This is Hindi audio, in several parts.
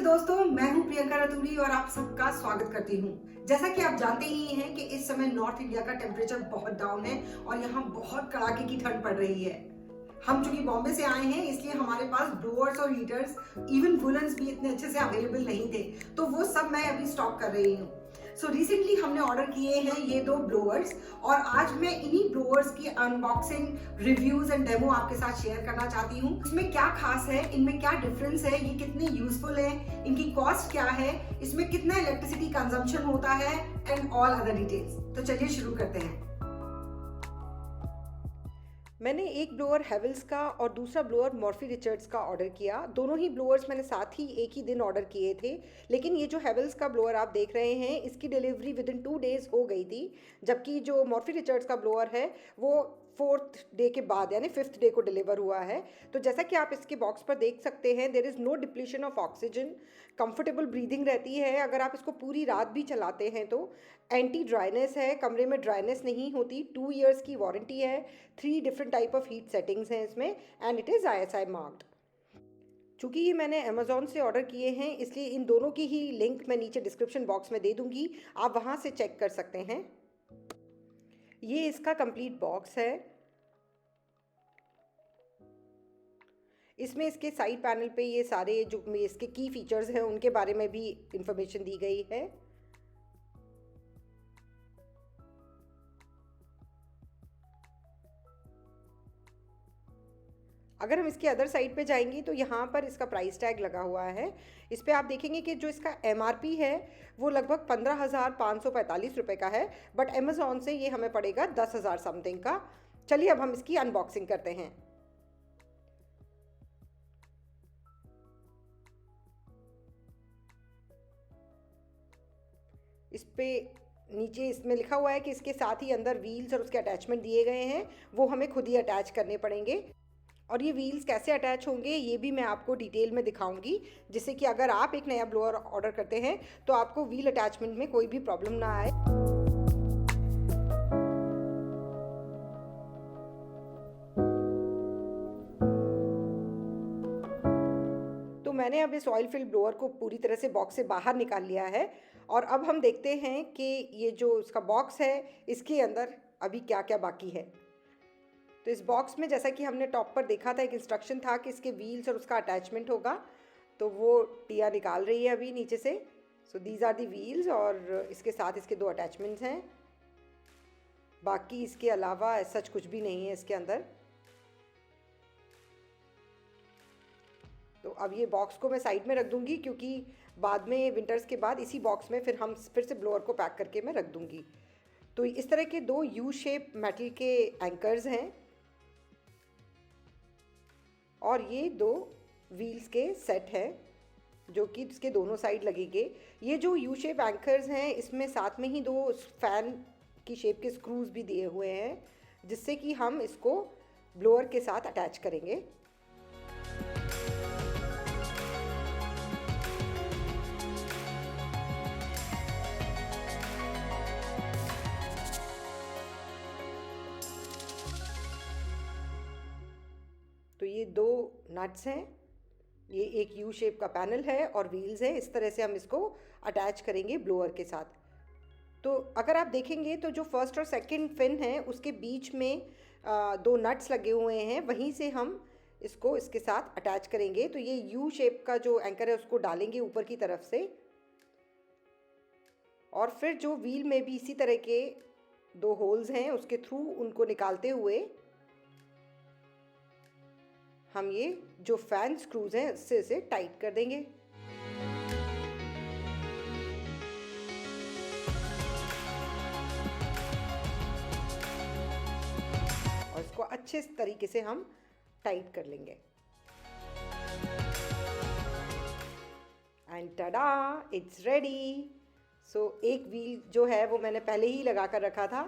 दोस्तों, मैं हूं प्रियंका रतूरी और आप सबका स्वागत करती हूं। जैसा कि आप जानते ही हैं कि इस समय नॉर्थ इंडिया का टेम्परेचर बहुत डाउन है और यहाँ बहुत कड़ाके की ठंड पड़ रही है। हम चूंकि बॉम्बे से आए हैं इसलिए हमारे पास ब्लोअर्स और हीटर्स, इवन वुलन्स भी इतने अच्छे से अवेलेबल नहीं थे, तो वो सब मैं अभी स्टॉक कर रही हूँ। सो रिसेंटली हमने ऑर्डर किए हैं ये 2 ब्लोअर्स और आज मैं इन्हीं ब्लोअर्स की अनबॉक्सिंग, रिव्यूज एंड डेमो आपके साथ शेयर करना चाहती हूँ। इसमें क्या खास है, इनमें क्या डिफरेंस है, ये कितने यूजफुल है, इनकी कॉस्ट क्या है, इसमें कितना इलेक्ट्रिसिटी कंजम्पशन होता है एंड ऑल अदर डिटेल्स। तो चलिए शुरू करते हैं। मैंने एक ब्लोअर हेवल्स का और दूसरा ब्लोअर मॉर्फी रिचर्ड्स का ऑर्डर किया। दोनों ही ब्लोअर्स मैंने साथ ही एक ही दिन ऑर्डर किए थे, लेकिन ये जो हेवल्स का ब्लोअर आप देख रहे हैं इसकी डिलीवरी विद इन 2 डेज़ हो गई थी, जबकि जो मॉर्फी रिचर्ड्स का ब्लोअर है वो 4th डे के बाद यानी 5th डे को डिलीवर हुआ है। तो जैसा कि आप इसके बॉक्स पर देख सकते हैं, there is no depletion of oxygen, comfortable breathing रहती है। अगर आप इसको पूरी रात भी चलाते हैं तो एंटी ड्राइनेस है, कमरे में ड्राइनेस नहीं होती। 2 ईयर्स की वारंटी है, 3 different type of heat settings हैं इसमें and it is ISI marked. चूँकि ये मैंने अमेज़ॉन से ऑर्डर किए हैं इसलिए इन दोनों की ही लिंक मैं नीचे डिस्क्रिप्शन बॉक्स में दे दूँगी, आप वहाँ से चेक कर सकते हैं। ये इसका कंप्लीट बॉक्स है। इसमें इसके साइड पैनल पे ये सारे जो इसके की फीचर्स हैं उनके बारे में भी इंफॉर्मेशन दी गई है। अगर हम इसके अदर साइड पे जाएंगे तो यहाँ पर इसका प्राइस टैग लगा हुआ है। इस पर आप देखेंगे कि जो इसका MRP है वो लगभग 15,545 रुपये का है, बट अमेज़ॉन से ये हमें पड़ेगा 10,000 समथिंग का। चलिए अब हम इसकी अनबॉक्सिंग करते हैं। इस पे नीचे इसमें लिखा हुआ है कि इसके साथ ही अंदर व्हील्स और उसके अटैचमेंट दिए गए हैं, वो हमें खुद ही अटैच करने पड़ेंगे। और ये व्हील्स कैसे अटैच होंगे ये भी मैं आपको डिटेल में दिखाऊंगी, जिससे कि अगर आप एक नया ब्लोअर ऑर्डर करते हैं तो आपको व्हील अटैचमेंट में कोई भी प्रॉब्लम ना आए। तो मैंने अब इस ऑयल फिल्ड ब्लोअर को पूरी तरह से बॉक्स से बाहर निकाल लिया है और अब हम देखते हैं कि ये जो इसका बॉक्स है इसके अंदर अभी क्या क्या बाकी है। तो इस बॉक्स में जैसा कि हमने टॉप पर देखा था, एक इंस्ट्रक्शन था कि इसके व्हील्स और उसका अटैचमेंट होगा, तो वो टिया निकाल रही है अभी नीचे से। So these are the wheels और इसके साथ इसके 2 अटैचमेंट्स हैं। बाकी इसके अलावा सच कुछ भी नहीं है इसके अंदर। तो अब ये बॉक्स को मैं साइड में रख दूंगी क्योंकि बाद में विंटर्स के बाद इसी बॉक्स में फिर से ब्लोअर को पैक करके मैं रख दूंगी। तो इस तरह के 2 U शेप मेटल के एंकर्स हैं और ये 2 व्हील्स के सेट हैं जो कि इसके दोनों साइड लगेंगे। ये जो U शेप एंकर्स हैं इसमें साथ में ही 2 फैन की शेप के स्क्रूज भी दिए हुए हैं, जिससे कि हम इसको ब्लोअर के साथ अटैच करेंगे। तो ये 2 नट्स हैं, ये एक U शेप का पैनल है और व्हील्स है। इस तरह से हम इसको अटैच करेंगे ब्लोअर के साथ। तो अगर आप देखेंगे तो जो फर्स्ट और सेकंड फिन है उसके बीच में 2 नट्स लगे हुए हैं, वहीं से हम इसको इसके साथ अटैच करेंगे। तो ये U शेप का जो एंकर है उसको डालेंगे ऊपर की तरफ से और फिर जो व्हील में भी इसी तरह के 2 होल्स हैं उसके थ्रू उनको निकालते हुए हम ये जो फैन स्क्रूज हैं उससे इसे टाइट कर देंगे। और इसको अच्छे तरीके से हम टाइट कर लेंगे। And tada, it's ready. So एक व्हील जो है वो मैंने पहले ही लगा कर रखा था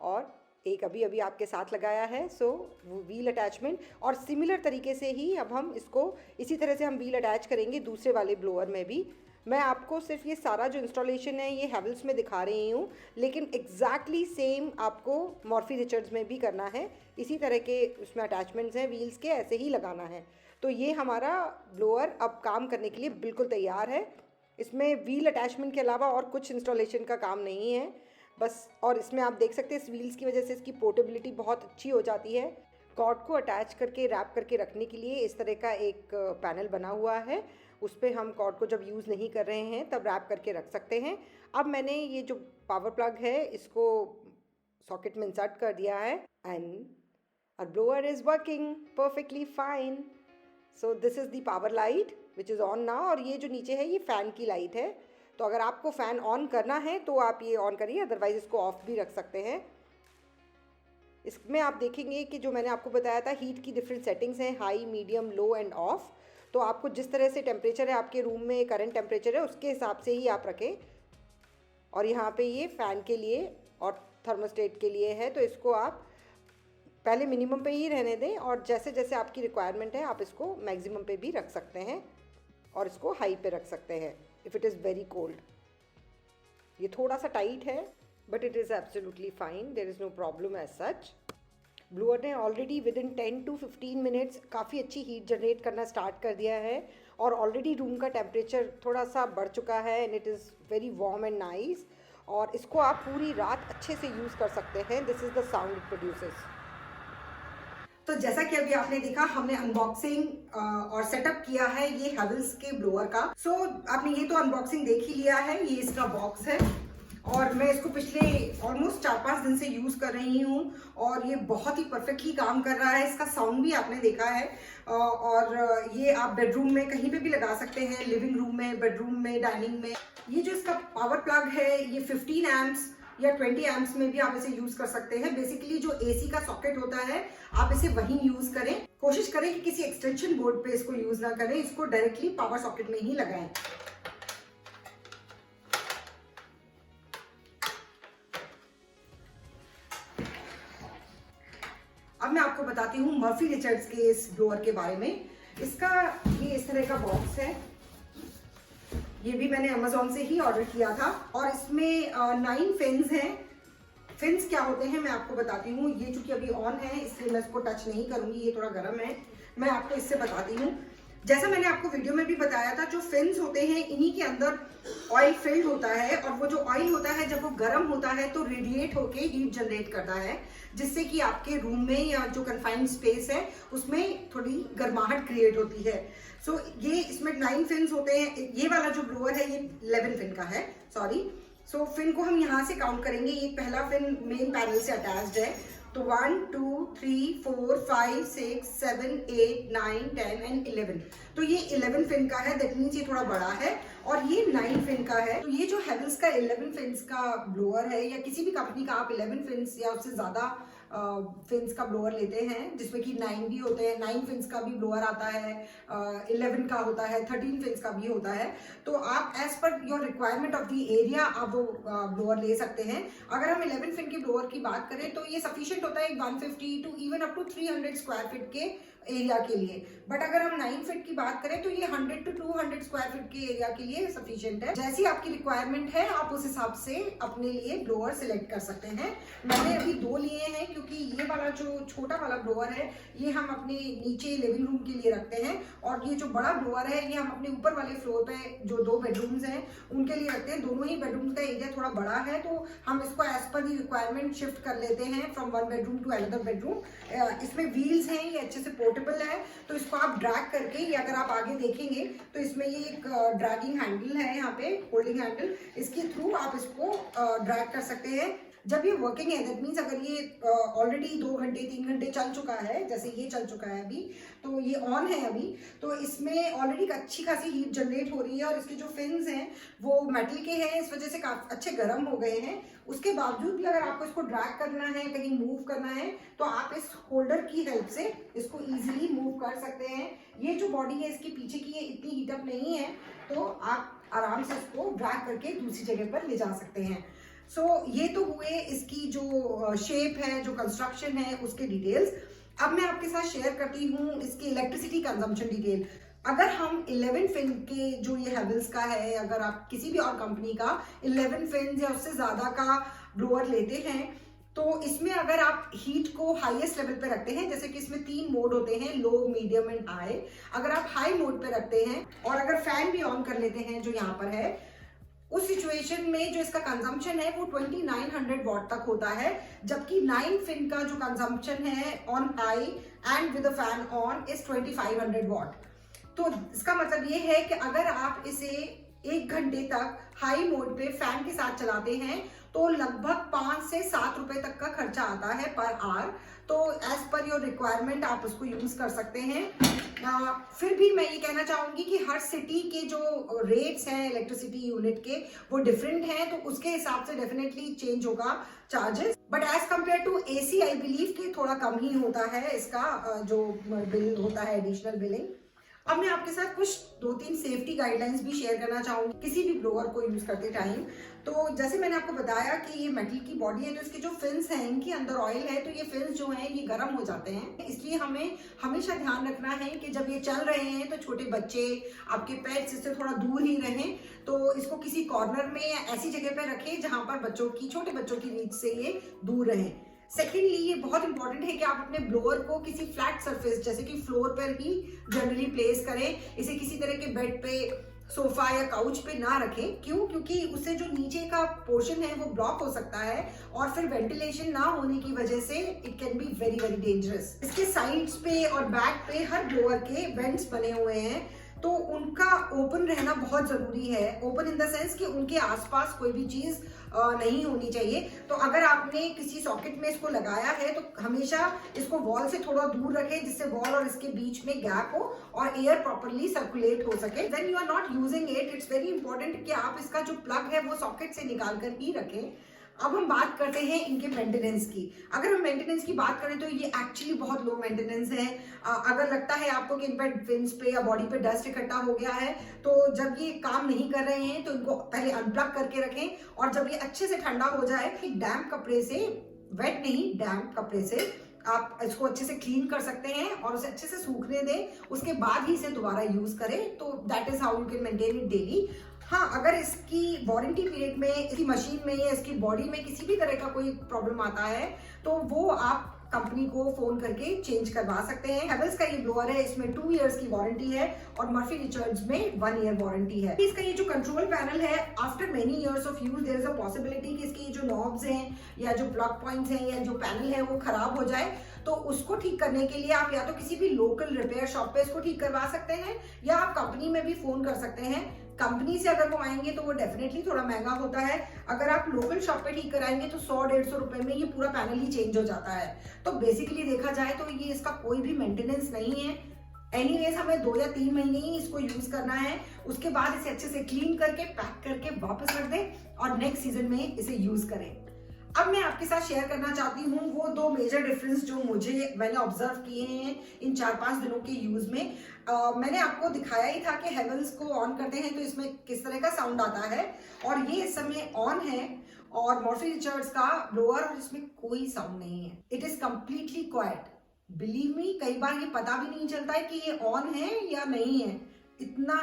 और एक अभी अभी आपके साथ लगाया है। सो वो व्हील अटैचमेंट और सिमिलर तरीके से ही अब हम इसको इसी तरह से हम व्हील अटैच करेंगे दूसरे वाले ब्लोअर में भी। मैं आपको सिर्फ ये सारा जो इंस्टॉलेशन है ये हेवल्स में दिखा रही हूँ, लेकिन एग्जैक्टली सेम आपको मॉर्फी रिचर्ड्स में भी करना है। इसी तरह के उसमें अटैचमेंट्स हैं व्हील्स के, ऐसे ही लगाना है। तो ये हमारा ब्लोअर अब काम करने के लिए बिल्कुल तैयार है। इसमें व्हील अटैचमेंट के अलावा और कुछ इंस्टॉलेशन का काम नहीं है बस। और इसमें आप देख सकते हैं इस व्हील्स की वजह से इसकी पोर्टेबिलिटी बहुत अच्छी हो जाती है। कॉर्ड को अटैच करके रैप करके रखने के लिए इस तरह का एक पैनल बना हुआ है, उस पर हम कॉर्ड को जब यूज़ नहीं कर रहे हैं तब रैप करके रख सकते हैं। अब मैंने ये जो पावर प्लग है इसको सॉकेट में इंसर्ट कर दिया है and our blower is working perfectly fine. So this is the power light which is on now। और ये जो नीचे है ये फ़ैन की लाइट है, तो अगर आपको फ़ैन ऑन करना है तो आप ये ऑन करिए, अदरवाइज़ इसको ऑफ भी रख सकते हैं। इसमें आप देखेंगे कि जो मैंने आपको बताया था हीट की डिफरेंट सेटिंग्स हैं, high, medium, low end of. तो आपको जिस तरह से टेम्परेचर है आपके रूम में, करंट टेम्परेचर है, उसके हिसाब से ही आप रखें। और यहाँ पे ये फ़ैन के लिए और थर्मोस्टेट के लिए है, तो इसको आप पहले मिनिमम पे ही रहने दें और जैसे जैसे आपकी रिक्वायरमेंट है आप इसको मैक्सिमम पे भी रख सकते हैं और इसको हाई पे रख सकते हैं if it is very cold. ये थोड़ा सा टाइट है but it is absolutely fine, there is no problem as such. Blower ने already within 10 to 15 minutes काफ़ी अच्छी हीट जनरेट करना स्टार्ट कर दिया है और ऑलरेडी रूम का टेम्परेचर थोड़ा सा बढ़ चुका है and it is very warm and nice. और इसको आप पूरी रात अच्छे से यूज़ कर सकते हैं। This is the sound it produces. तो जैसा कि अभी आपने देखा हमने अनबॉक्सिंग और सेटअप किया है ये हेवल्स के ब्लोअर का। सो आपने ये तो अनबॉक्सिंग देख ही लिया है, ये इसका बॉक्स है और मैं इसको पिछले ऑलमोस्ट 4-5 दिन से यूज़ कर रही हूँ और ये बहुत ही परफेक्टली काम कर रहा है। इसका साउंड भी आपने देखा है और ये आप बेडरूम में कहीं पे भी लगा सकते हैं, लिविंग रूम में, बेडरूम में, डाइनिंग में। ये जो इसका पावर प्लग है ये 15 एम्प्स या 20 एम्प्स में भी आप इसे यूज कर सकते हैं। बेसिकली जो एसी का सॉकेट होता है आप इसे वहीं यूज करें। कोशिश करें कि किसी एक्सटेंशन बोर्ड पे इसको यूज ना करें, इसको डायरेक्टली पावर सॉकेट में ही लगाएं। अब मैं आपको बताती हूँ मर्फी रिचर्ड्स के इस ब्लोअर के बारे में। इसका ये इस तरह का बॉक्स है, ये भी मैंने अमेजोन से ही ऑर्डर किया था और इसमें 9 फिन्स हैं। फिन्स क्या होते हैं मैं आपको बताती हूँ। ये चूंकि अभी ऑन है इसलिए मैं इसको टच नहीं करूंगी, ये थोड़ा गर्म है, मैं आपको इससे बताती हूँ। जैसा मैंने आपको वीडियो में भी बताया था, जो फिन्स होते हैं इन्हीं के अंदर ऑयल फिल्ड होता है और वो जो ऑयल होता है जब वो गर्म होता है तो रेडिएट होके हीट जनरेट करता है, जिससे कि आपके रूम में या जो कन्फाइंड स्पेस है उसमें थोड़ी गर्माहट क्रिएट होती है। सो ये इसमें 9 फिन्स होते हैं। ये वाला जो ब्लोअर है ये 11 फिन का है, सॉरी। सो फिन को हम यहाँ से काउंट करेंगे। ये पहला फिन मेन पैनल से अटैच्ड है, तो 1 2 3 4 5 6 7 8 9 10 एंड 11। तो ये 11 फिन का है, दैट मीन्स ये थोड़ा बड़ा है। और ये 9 फिन का है। तो ये जो हेवल्स का 11 फिन्स का ब्लोअर है या किसी भी कंपनी का आप 11 फिन्स या उससे ज्यादा फिन्स का ब्लोअर लेते हैं जिसमें कि 9 भी होते हैं, 9 फिन्स का भी ब्लोअर आता है, 11 का होता है, 13 फिन्स का भी होता है। तो आप as per your requirement of the area आप वो ब्लोअर ले सकते हैं। अगर हम 11 फिन के ब्लोअर की बात करें तो ये सफिशिएंट होता है 150 to even up to 300 square feet के एरिया के लिए। बट अगर हम 9 फीट की बात करें तो ये 100 टू 200 स्क्वायर फीट के एरिया के लिए सफिशिएंट है। जैसी आपकी रिक्वायरमेंट है आप उस हिसाब से अपने लिए ब्लोअर सिलेक्ट कर सकते हैं। मैंने अभी 2 लिए हैं क्योंकि ये वाला जो छोटा वाला ब्लोअर है ये हम अपने नीचे लिविंग रूम के लिए रखते हैं और ये जो बड़ा ब्लोअर है ये हम अपने ऊपर वाले फ्लोर पे जो 2 बेडरूम्स हैं उनके लिए रखते हैं। दोनों ही बेडरूम्स का एरिया थोड़ा बड़ा है तो हम इसको as per the requirement shift कर लेते हैं from 1 bedroom to another bedroom. इसमें व्हील्स हैं, ये अच्छे से पोर्टेबल है, तो इसको आप ड्रैग करके, ये अगर आप आगे देखेंगे तो इसमें ये एक ड्रैगिंग हैंडल है, यहाँ पे होल्डिंग हैंडल, इसके थ्रू आप इसको ड्रैग कर सकते हैं। जब ये वर्किंग है दैट मीन्स अगर ये ऑलरेडी 2 घंटे 3 घंटे चल चुका है, जैसे ये चल चुका है अभी, तो ये ऑन है अभी, तो इसमें ऑलरेडी अच्छी खासी हीट जनरेट हो रही है और इसके जो फिन्स हैं वो मेटल के हैं, इस वजह से काफी अच्छे गर्म हो गए हैं। उसके बावजूद भी अगर आपको इसको ड्रैग करना है, कहीं मूव करना है, तो आप इस होल्डर की हेल्प से इसको इजीली मूव कर सकते हैं। ये जो बॉडी है इसकी पीछे की, ये इतनी हीटअप नहीं है, तो आप आराम से इसको ड्रैग करके दूसरी जगह पर ले जा सकते हैं। सो ये तो हुए इसकी जो शेप है, जो कंस्ट्रक्शन है, उसके डिटेल्स। अब मैं आपके साथ शेयर करती हूँ इसकी इलेक्ट्रिसिटी कंजम्पशन डिटेल। अगर हम 11 फिन के जो ये हेवल्स का है, अगर आप किसी भी और कंपनी का 11 फिन या उससे ज़्यादा का ब्लोअर लेते हैं तो इसमें अगर आप हीट को हाईएस्ट लेवल पे रखते हैं, जैसे कि इसमें 3 मोड होते हैं, लो, मीडियम एंड हाई। अगर आप हाई मोड पे रखते हैं और अगर फैन भी ऑन कर लेते हैं जो यहाँ पर है, उस सिचुएशन में जो इसका कंजम्पशन है वो 2900 वॉट तक होता है, जबकि 9 फिन का जो कंजम्पशन है on high and with fan on is 2500 what. तो इसका मतलब ये है कि अगर आप इसे 1 घंटे तक हाई मोड पे फैन के साथ चलाते हैं तो लगभग 5 से 7 रुपए तक का खर्चा आता है पर आवर। तो एज पर योर रिक्वायरमेंट आप उसको यूज कर सकते हैं। फिर भी मैं ये कहना चाहूंगी कि हर सिटी के जो रेट्स हैं इलेक्ट्रिसिटी यूनिट के वो डिफरेंट हैं, तो उसके हिसाब से डेफिनेटली चेंज होगा charges. But as compare to AC I believe कि थोड़ा कम ही होता है इसका जो बिल होता है, एडिशनल बिलिंग। अब मैं आपके साथ कुछ 2-3 सेफ्टी गाइडलाइंस भी शेयर करना चाहूंगी किसी भी ब्लोअर को यूज करते टाइम। तो जैसे मैंने आपको बताया कि ये मेटल की बॉडी है, तो इसके जो फिन्स हैं इनके अंदर ऑयल है, तो ये फिन्स जो हैं ये गर्म हो जाते हैं। इसलिए हमें हमेशा ध्यान रखना है कि जब ये चल रहे हैं तो छोटे बच्चे, आपके पेट्स इससे थोड़ा दूर ही रहें। तो इसको किसी कॉर्नर में या ऐसी जगह पे रखें जहां पर छोटे बच्चों की रीच से ये दूर रहें। सेकेंडली, ये बहुत इंपॉर्टेंट है कि आप अपने ब्लोअर को किसी फ्लैट सरफेस जैसे कि फ्लोर पर ही जनरली प्लेस करें। इसे किसी तरह के बेड पे, सोफा या काउच पे ना रखें। क्यों? क्योंकि उससे जो नीचे का पोर्शन है वो ब्लॉक हो सकता है और फिर वेंटिलेशन ना होने की वजह से it can be very very dangerous. इसके साइड्स पे और बैक पे हर ब्लोअर के वेंट्स बने हुए हैं, तो उनका ओपन रहना बहुत जरूरी है। ओपन इन द सेंस कि उनके आसपास कोई भी चीज नहीं होनी चाहिए। तो अगर आपने किसी सॉकेट में इसको लगाया है तो हमेशा इसको वॉल से थोड़ा दूर रखें, जिससे वॉल और इसके बीच में गैप हो और एयर प्रॉपरली सर्कुलेट हो सके। When you are not using it, it's very important कि आप इसका जो प्लग है वो सॉकेट से निकाल कर ही रखें। अब हम बात करते हैं इनके मेंटेनेंस की। अगर हम मेंटेनेंस की बात करें तो ये एक्चुअली बहुत लो मेंटेनेंस है। अगर लगता है आपको कि इन पे फिन्स पे या बॉडी पे डस्ट इकट्ठा हो गया है, तो जब ये काम नहीं कर रहे हैं तो इनको पहले अनप्लग करके रखें और जब ये अच्छे से ठंडा हो जाए, डैम्प कपड़े से, वेट नहीं डैम्प कपड़े से आप इसको अच्छे से क्लीन कर सकते हैं और उसे अच्छे से सूखने दें। उसके बाद ही इसे दोबारा यूज करें। तो that is how you can maintain it daily. हाँ, अगर इसकी वारंटी पीरियड में इसकी मशीन में या इसकी बॉडी में किसी भी तरह का कोई प्रॉब्लम आता है तो वो आप कंपनी को फोन करके चेंज करवा सकते हैं। हेवेल्स का ये ब्लोअर है, इसमें 2 इयर्स की वारंटी है और मर्फी रिचर्ड्स में 1 ईयर वारंटी है। इसका ये जो कंट्रोल पैनल है, after many years of use their is a possibility कि इसके जो नॉब्स हैं या जो प्लग पॉइंट्स हैं या जो पैनल है वो खराब हो जाए। तो उसको ठीक करने के लिए आप या तो किसी भी लोकल रिपेयर शॉप पे इसको ठीक करवा सकते हैं या आप कंपनी में भी फोन कर सकते हैं। कंपनी से अगर वो आएंगे तो वो डेफिनेटली थोड़ा महंगा होता है। अगर आप लोकल शॉप पे ठीक कराएंगे तो 100-150 रुपए में ये पूरा पैनल ही चेंज हो जाता है। तो बेसिकली देखा जाए तो ये इसका कोई भी मेंटेनेंस नहीं है। एनीवेज, हमें 2 या 3 महीने ही इसको यूज करना है। उसके बाद इसे अच्छे से क्लीन करके पैक करके वापस रख दें और नेक्स्ट सीजन में इसे यूज करें। अब मैं आपके साथ शेयर करना चाहती हूँ वो 2 मेजर डिफरेंस जो मैंने ऑब्जर्व किए हैं इन 4-5 दिनों के यूज में। मैंने आपको दिखाया ही था कि हेवेल्स को ऑन करते हैं तो इसमें किस तरह का साउंड आता है, और ये इस समय ऑन है और मॉर्फी रिचर्ड्स का ब्लोअर, और इसमें कोई साउंड नहीं है। It is completely quite. Believe me, कई बार ये पता भी नहीं चलता है कि ये ऑन है या नहीं है, इतना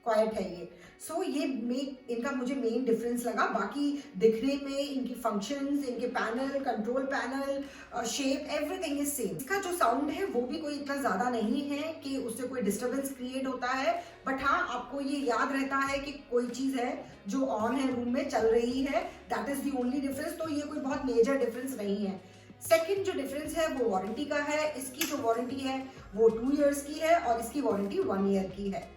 क्वाइट है ये। सो ये इनका मुझे मेन डिफरेंस लगा। बाकी दिखने में इनकी फंक्शंस, इनके panel, control panel, shape, everything is same. इसका जो साउंड है वो भी कोई इतना ज्यादा नहीं है कि उससे कोई डिस्टर्बेंस क्रिएट होता है। बट हाँ, आपको ये याद रहता है कि कोई चीज है जो ऑन है, रूम में चल रही है। That is the only difference. तो ये कोई बहुत मेजर डिफरेंस नहीं है। सेकेंड जो डिफरेंस है वो वारंटी का है। इसकी जो वारंटी है वो 2 इयर्स की है और इसकी वारंटी 1 ईयर की है।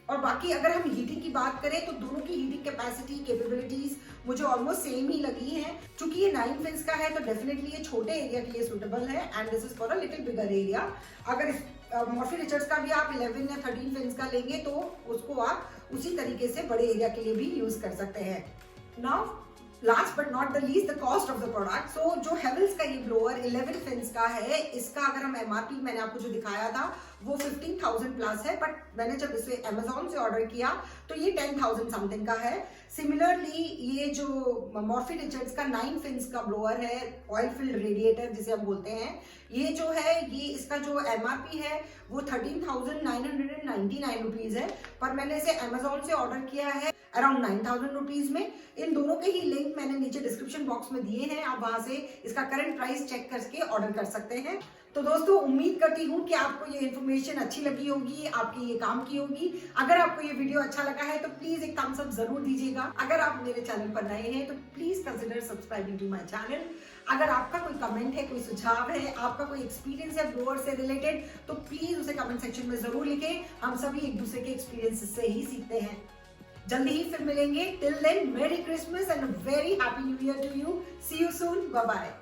और बाकी अगर हम हीटिंग की बात करें तो दोनों की हीटिंग कैपेसिटी, कैपेबिलिटीज मुझे ऑलमोस्ट सेम ही लगी हैं। चूंकि ये 9 फिन्स का है तो डेफिनेटली ये छोटे एरिया के लिए सुटेबल है and this is for a little bigger area. अगर मॉर्फी रिचर्ड्स का भी आप 11 या 13 फिन्स का लेंगे तो उसको आप उसी तरीके से बड़े एरिया के लिए भी यूज कर सकते हैं। Now last but not the least, the cost of the product. So जो हेवेल्स का ये ब्लोअर 11 फिन्स का है, इसका अगर हम एमआरपी मैंने आपको जो दिखाया था वो 15,000 प्लस है, बट मैंने जब इसे अमेजोन से ऑर्डर किया तो ये 10,000 समथिंग का है। सिमिलरली ये जो मॉर्फी रिचर्ड्स का 9 फिन्स का ब्लोअर है, ऑयल फिल्ड रेडिएटर जिसे हम बोलते हैं, ये जो है ये इसका जो एमआरपी है वो 13,999 रुपीज है, पर मैंने इसे अमेजोन से ऑर्डर किया है अराउंड 9,000 रुपीज में। इन दोनों के ही लिंक मैंने नीचे डिस्क्रिप्शन बॉक्स में दिए हैं, आप वहां से इसका करंट प्राइस चेक करके ऑर्डर कर सकते हैं। तो दोस्तों उम्मीद करती हूँ कि आपको ये इन्फॉर्मेशन अच्छी लगी होगी, आपकी ये काम की होगी। अगर आपको ये वीडियो अच्छा लगा है तो प्लीज एक थम्स अप जरूर दीजिएगा। अगर आप मेरे चैनल पर नए हैं तो please consider subscribing to my channel. अगर आपका कोई कमेंट है, कोई सुझाव है, आपका कोई एक्सपीरियंस है ब्लोअर से रिलेटेड, तो प्लीज उसे कमेंट सेक्शन में जरूर लिखें। हम सभी एक दूसरे के एक्सपीरियंस से ही सीखते हैं। जल्दी ही फिर मिलेंगे। Till then, merry Christmas and very happy new year to you. See you soon, bye bye.